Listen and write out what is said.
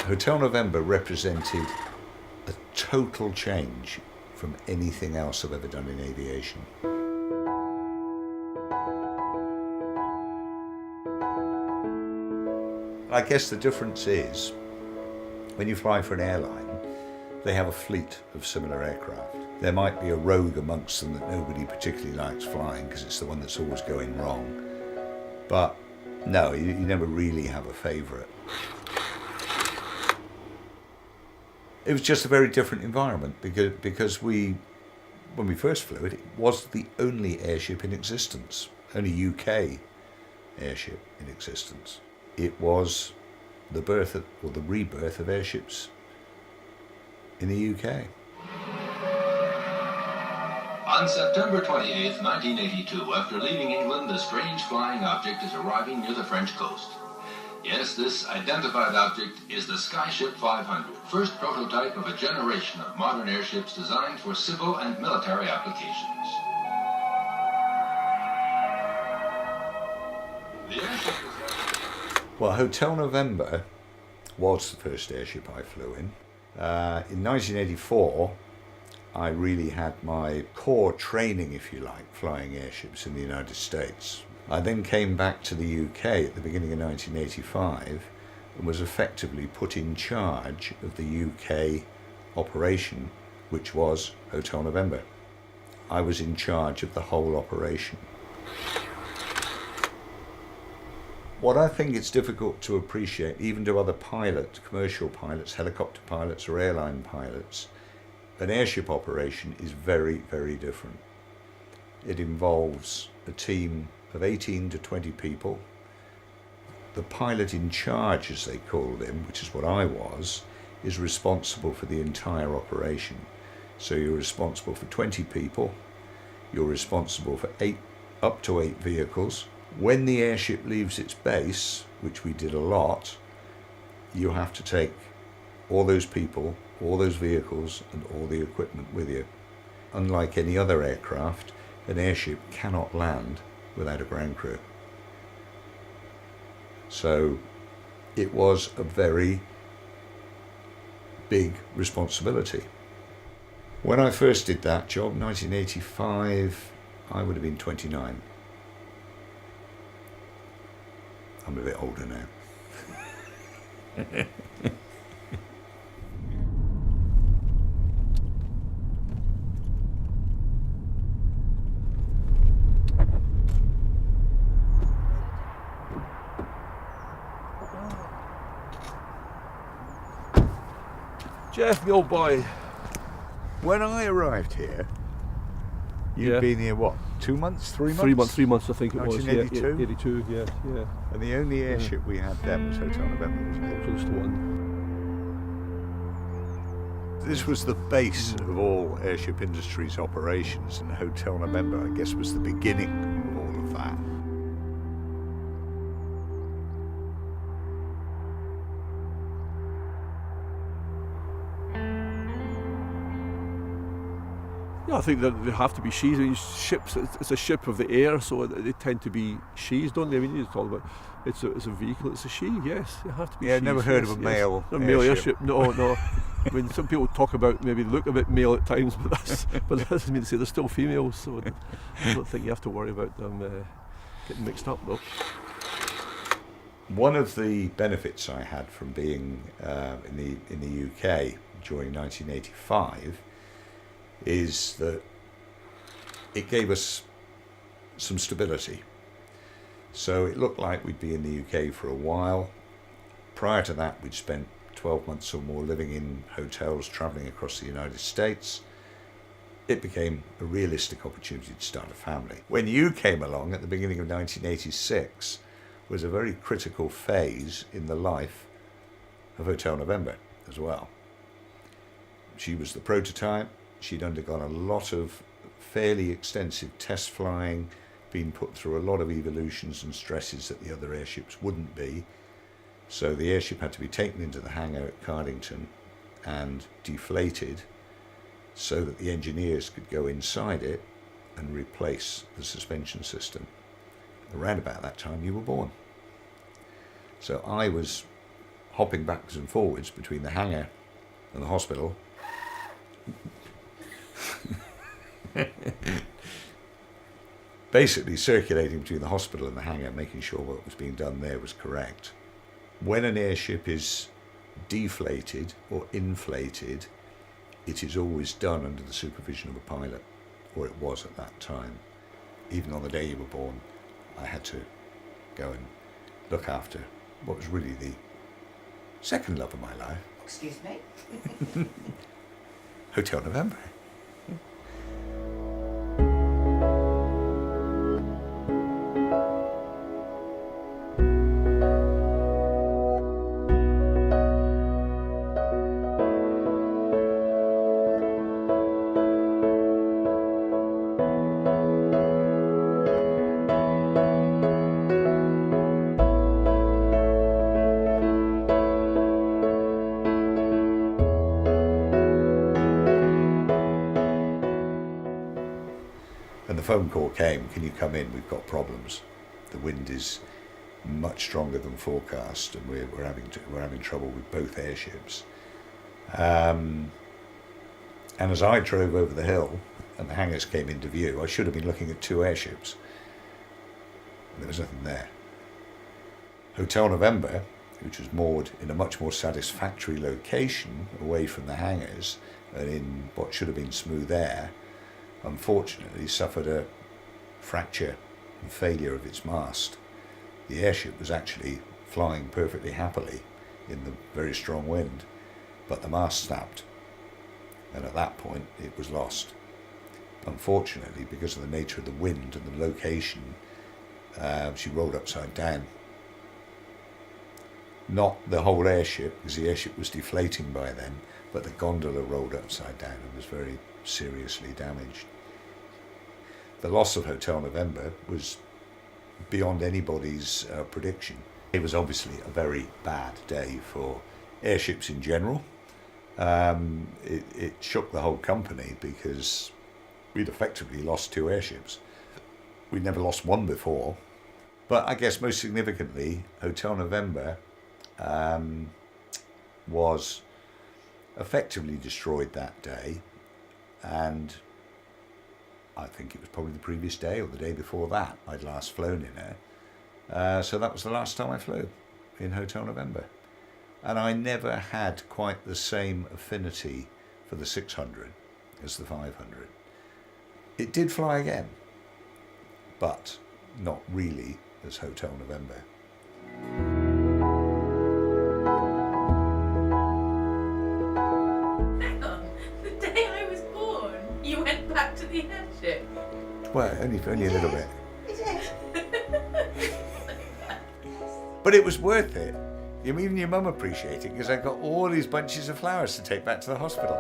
Hotel November represented a total change from anything else I've ever done in aviation. I guess the difference is, when you fly for an airline, they have a fleet of similar aircraft. There might be a rogue amongst them that nobody particularly likes flying because it's the one that's always going wrong. But no, you never really have a favourite. It was just a very different environment because when we first flew it, it was the only airship in existence, only UK airship in existence. It was the rebirth of airships in the UK. On September 28, 1982, after leaving England, a strange flying object is arriving near the French coast. Yes, this identified object is the Skyship 500, first prototype of a generation of modern airships designed for civil and military applications. The airship Well, Hotel November was the first airship I flew in. In 1984, I really had my core training, if you like, flying airships in the United States. I then came back to the UK at the beginning of 1985 and was effectively put in charge of the UK operation, which was Hotel November. I was in charge of the whole operation. What I think it's difficult to appreciate, even to other pilots, commercial pilots, helicopter pilots or airline pilots, an airship operation is very, very different. It involves a team of 18 to 20 people. The pilot in charge, as they called him, which is what I was, is responsible for the entire operation. So you're responsible for 20 people, you're responsible for up to 8 vehicles. When the airship leaves its base, which we did a lot, you have to take all those people, all those vehicles and all the equipment with you. Unlike any other aircraft, an airship cannot land without a ground crew. So it was a very big responsibility. When I first did that job, 1985, I would have been 29. I'm a bit older now. Jeff, my old boy. When I arrived here, you'd been here, what, 2 months, 3 months? 3 months I think it was. 1982? 82, yeah. And the only airship we had then was Hotel November, wasn't it? That was the one. This was the base of all airship industry's operations, and Hotel November, I guess, was the beginning of all of that. Yeah, I think that they have to be sheaths. I mean, ships, it's a ship of the air, so they tend to be sheaths, don't they? I mean, you talk about it's a vehicle, it's a she, yes. It has to be. Yeah, I've never heard of a male airship. No. I mean, some people talk about maybe look a bit male at times, but that doesn't mean to say they're still females, so I don't think you have to worry about them getting mixed up, though. One of the benefits I had from being in the UK during 1985 is that it gave us some stability. So it looked like we'd be in the UK for a while. Prior to that, we'd spent 12 months or more living in hotels, travelling across the United States. It became a realistic opportunity to start a family. When you came along at the beginning of 1986 was a very critical phase in the life of Hotel November as well. She was the prototype. She'd undergone a lot of fairly extensive test flying, been put through a lot of evolutions and stresses that the other airships wouldn't be. So the airship had to be taken into the hangar at Cardington and deflated so that the engineers could go inside it and replace the suspension system. Around about that time you were born. So I was hopping backwards and forwards between the hangar and the hospital. Basically circulating between the hospital and the hangar, making sure what was being done there was correct. When an airship is deflated or inflated, it is always done under the supervision of a pilot, or it was at that time. Even on the day you were born, I had to go and look after what was really the second love of my life. Excuse me? Hotel November. And the phone call came, can you come in, we've got problems. The wind is much stronger than forecast and we're having trouble with both airships. And as I drove over the hill and the hangars came into view, I should have been looking at two airships. There was nothing there. Hotel November, which was moored in a much more satisfactory location away from the hangars and in what should have been smooth air, unfortunately suffered a fracture and failure of its mast. The airship was actually flying perfectly happily in the very strong wind, but the mast snapped, and at that point it was lost. Unfortunately, because of the nature of the wind and the location, she rolled upside down. Not the whole airship, because the airship was deflating by then, but the gondola rolled upside down and was very seriously damaged. The loss of Hotel November was beyond anybody's prediction. It was obviously a very bad day for airships in general. It shook the whole company because we'd effectively lost two airships. We'd never lost one before. But I guess most significantly, Hotel November was effectively destroyed that day, and I think it was probably the previous day or the day before that I'd last flown in her. So that was the last time I flew in Hotel November. And I never had quite the same affinity for the 600 as the 500. It did fly again, but not really as Hotel November. Hang on, the day I was born, you went back to the airship. Well, only a little bit. You did. But it was worth it. Even your mum appreciated it because I got all these bunches of flowers to take back to the hospital.